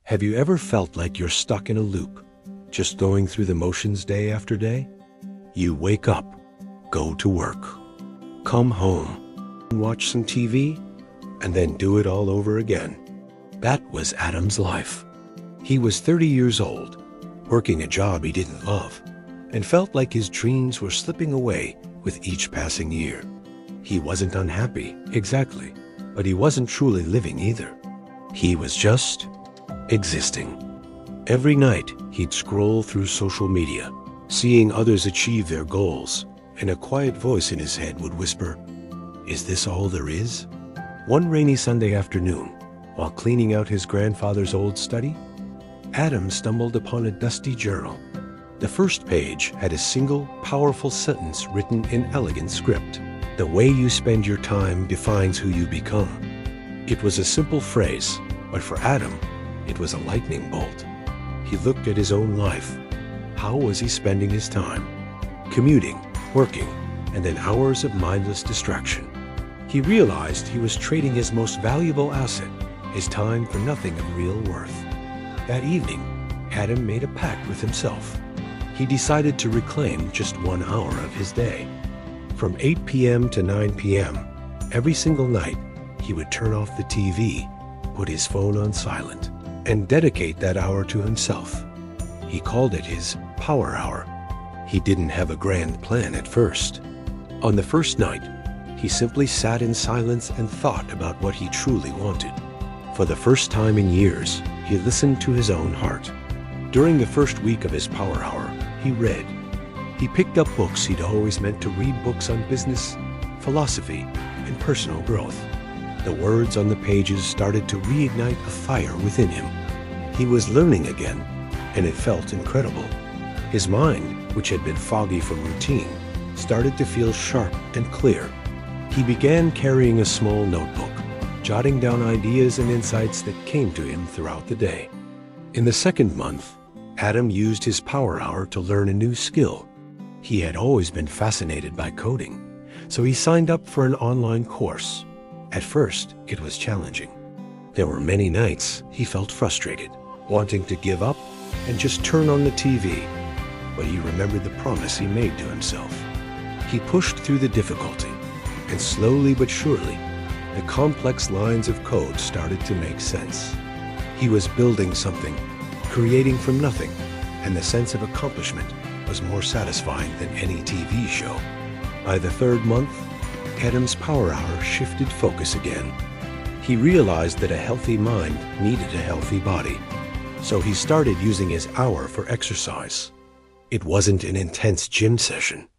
Have you ever felt like you're stuck in a loop, just going through the motions day after day? You wake up, go to work, come home, watch some TV, and then do it all over again. That was Adam's life. He was 30 years old, working a job he didn't love, and felt like his dreams were slipping away with each passing year. He wasn't unhappy, exactly, but he wasn't truly living either. He was just existing. Every night, he'd scroll through social media, seeing others achieve their goals, and a quiet voice in his head would whisper, "Is this all there is?" One rainy Sunday afternoon, while cleaning out his grandfather's old study, Adam stumbled upon a dusty journal. The first page had a single, powerful sentence written in elegant script. "The way you spend your time defines who you become." It was a simple phrase, but for Adam, it was a lightning bolt. He looked at his own life. How was he spending his time? Commuting, working, and then hours of mindless distraction. He realized he was trading his most valuable asset, his time, for nothing of real worth. That evening, Adam made a pact with himself. He decided to reclaim just 1 hour of his day. From 8 p.m. to 9 p.m., every single night, he would turn off the TV, put his phone on silent, and dedicate that hour to himself. He called it his power hour. He didn't have a grand plan at first. On the first night, he simply sat in silence and thought about what he truly wanted. For the first time in years, he listened to his own heart. During the first week of his power hour, he read. He picked up books he'd always meant to read, books on business, philosophy, and personal growth. The words on the pages started to reignite a fire within him. He was learning again, and it felt incredible. His mind, which had been foggy from routine, started to feel sharp and clear. He began carrying a small notebook, jotting down ideas and insights that came to him throughout the day. In the second month, Adam used his power hour to learn a new skill. He had always been fascinated by coding, so he signed up for an online course. At first, it was challenging. There were many nights he felt frustrated, wanting to give up and just turn on the TV. But he remembered the promise he made to himself. He pushed through the difficulty, and slowly but surely, the complex lines of code started to make sense. He was building something, creating from nothing, and the sense of accomplishment was more satisfying than any TV show. By the third month, Adam's power hour shifted focus again. He realized that a healthy mind needed a healthy body, so he started using his hour for exercise. It wasn't an intense gym session.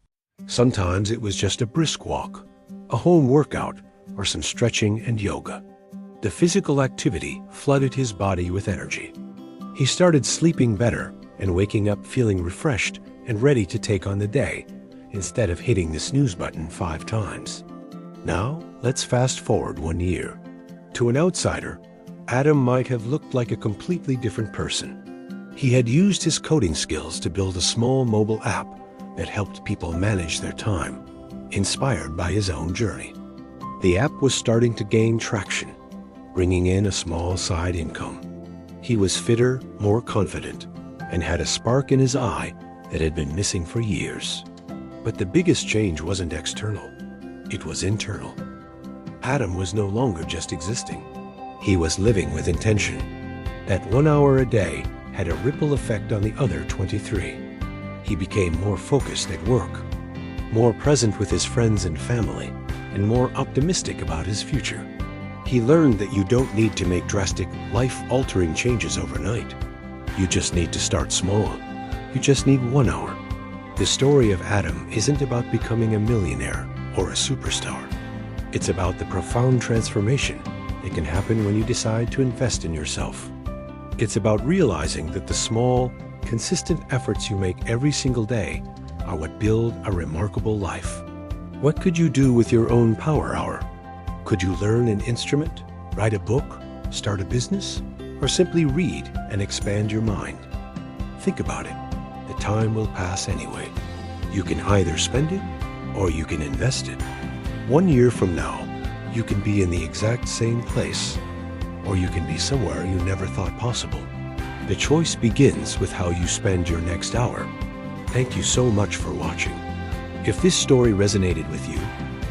Sometimes it was just a brisk walk, a home workout, or some stretching and yoga. The physical activity flooded his body with energy. He started sleeping better and waking up feeling refreshed and ready to take on the day, instead of hitting the snooze button 5 times. Now, let's fast forward 1 year. To an outsider, Adam might have looked like a completely different person. He had used his coding skills to build a small mobile app that helped people manage their time, inspired by his own journey. The app was starting to gain traction, bringing in a small side income. He was fitter, more confident, and had a spark in his eye that had been missing for years. But the biggest change wasn't external. It was internal. Adam was no longer just existing. He was living with intention. That 1 hour a day had a ripple effect on the other 23. He became more focused at work, more present with his friends and family, and more optimistic about his future. He learned that you don't need to make drastic, life-altering changes overnight. You just need to start small. You just need 1 hour. The story of Adam isn't about becoming a millionaire or a superstar. It's about the profound transformation that can happen when you decide to invest in yourself. It's about realizing that the small, consistent efforts you make every single day are what build a remarkable life. What could you do with your own power hour? Could you learn an instrument, write a book, start a business, or simply read and expand your mind? Think about it. The time will pass anyway. You can either spend it or you can invest it. 1 year from now, you can be in the exact same place, or you can be somewhere you never thought possible. The choice begins with how you spend your next hour. Thank you so much for watching. If this story resonated with you,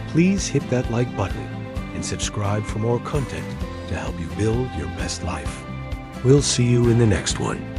please hit that like button and subscribe for more content to help you build your best life. We'll see you in the next one.